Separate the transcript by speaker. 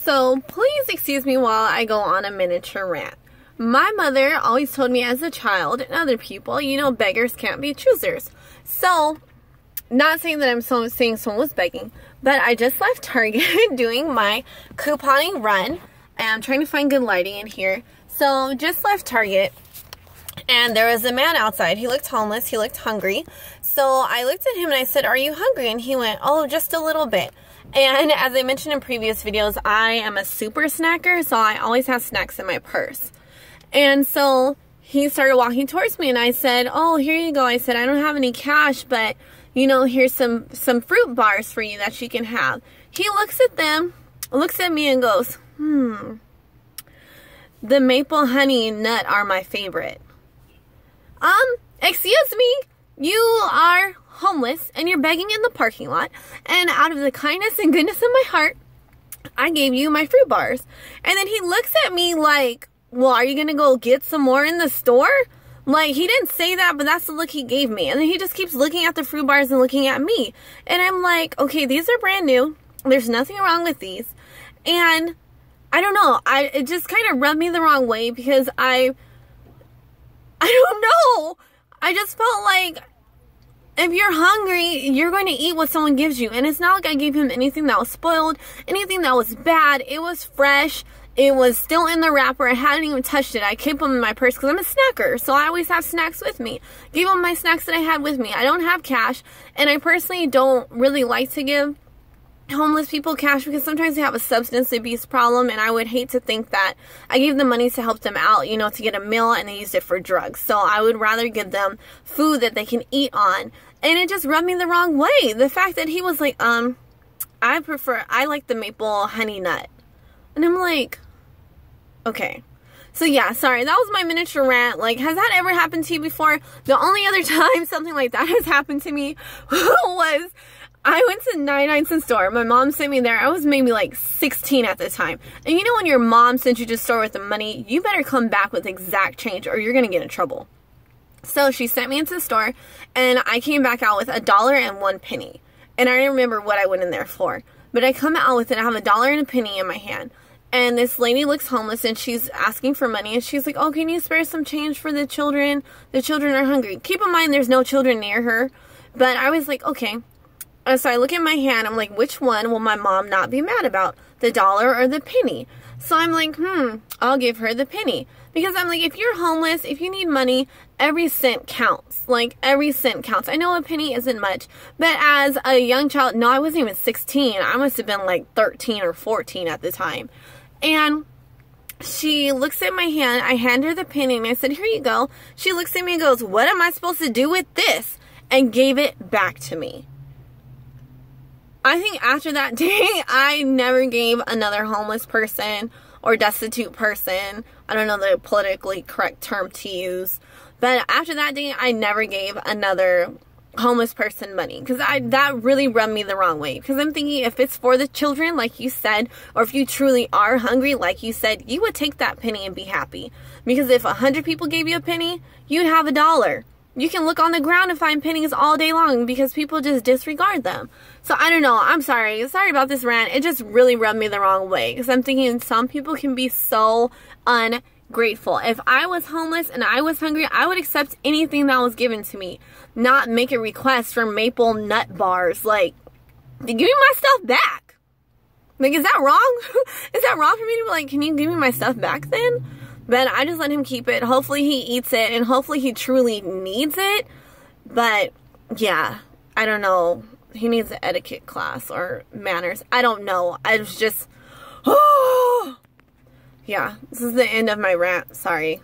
Speaker 1: So please excuse me while I go on a miniature rant. My mother always told me as a child and other people, you know, beggars can't be choosers. So, not saying that I'm saying someone was begging, but I just left Target doing my couponing run. And I'm trying to find good lighting in here. So, just left Target. And there was a man outside. He looked homeless. He looked hungry. So, I looked at him and I said, "Are you hungry?" And he went, "Oh, just a little bit." And as I mentioned in previous videos, I am a super snacker. So, I always have snacks in my purse. And so, he started walking towards me and I said, "Oh, here you go." I said, "I don't have any cash, but, you know, here's some fruit bars for you that you can have." He looks at them, looks at me and goes, "The maple honey nut are my favorite." Excuse me, you are homeless and you're begging in the parking lot, and out of the kindness and goodness of my heart, I gave you my fruit bars. And then he looks at me like, "Well, are you gonna go get some more in the store?" Like, he didn't say that, but that's the look he gave me. And then he just keeps looking at the fruit bars and looking at me. And I'm like, okay, these are brand new. There's nothing wrong with these. And I don't know. It just kind of rubbed me the wrong way because I don't know. I just felt like if you're hungry, you're going to eat what someone gives you. And it's not like I gave him anything that was spoiled, anything that was bad. It was fresh. It was still in the wrapper. I hadn't even touched it. I keep them in my purse because I'm a snacker. So I always have snacks with me. Gave him my snacks that I had with me. I don't have cash. And I personally don't really like to give homeless people cash because sometimes they have a substance abuse problem, and I would hate to think that I gave them money to help them out, you know, to get a meal, and they used it for drugs. So I would rather give them food that they can eat on. And it just rubbed me the wrong way. The fact that he was like, I like the maple honey nut. And I'm like, okay. So yeah, sorry, that was my miniature rant. Like, has that ever happened to you before? The only other time something like that has happened to me was I went to 99-cent store. My mom sent me there. I was maybe like 16 at the time. And you know when your mom sent you to the store with the money, you better come back with exact change or you're going to get in trouble. So she sent me into the store and I came back out with $1.01. And I didn't remember what I went in there for. But I come out with it. I have $1.01 in my hand. And this lady looks homeless and she's asking for money. And she's like, "Oh, can you spare some change for the children? The children are hungry." Keep in mind, there's no children near her. But I was like, okay. So I look at my hand, I'm like, which one will my mom not be mad about? The dollar or the penny? So I'm like, I'll give her the penny. Because I'm like, if you're homeless, if you need money, every cent counts. Like, every cent counts. I know a penny isn't much, but as a young child, no, I wasn't even 16. I must have been like 13 or 14 at the time. And she looks at my hand, I hand her the penny, and I said, "Here you go." She looks at me and goes, "What am I supposed to do with this?" And gave it back to me. I think after that day, I never gave another homeless person or destitute person, I don't know the politically correct term to use, but after that day, I never gave another homeless person money because that really rubbed me the wrong way. Because I'm thinking, if it's for the children, like you said, or if you truly are hungry, like you said, you would take that penny and be happy. Because if 100 people gave you a penny, you'd have $1. You can look on the ground and find pennies all day long because people just disregard them. So I don't know. I'm sorry. Sorry about this rant. It just really rubbed me the wrong way because I'm thinking some people can be so ungrateful. If I was homeless and I was hungry, I would accept anything that was given to me, not make a request for maple nut bars. Like, give me my stuff back. Like, is that wrong? Is that wrong for me to be like, can you give me my stuff back then? But I just let him keep it. Hopefully he eats it and hopefully he truly needs it. But yeah, I don't know. He needs an etiquette class or manners. I don't know. I was just, oh, yeah, this is the end of my rant. Sorry.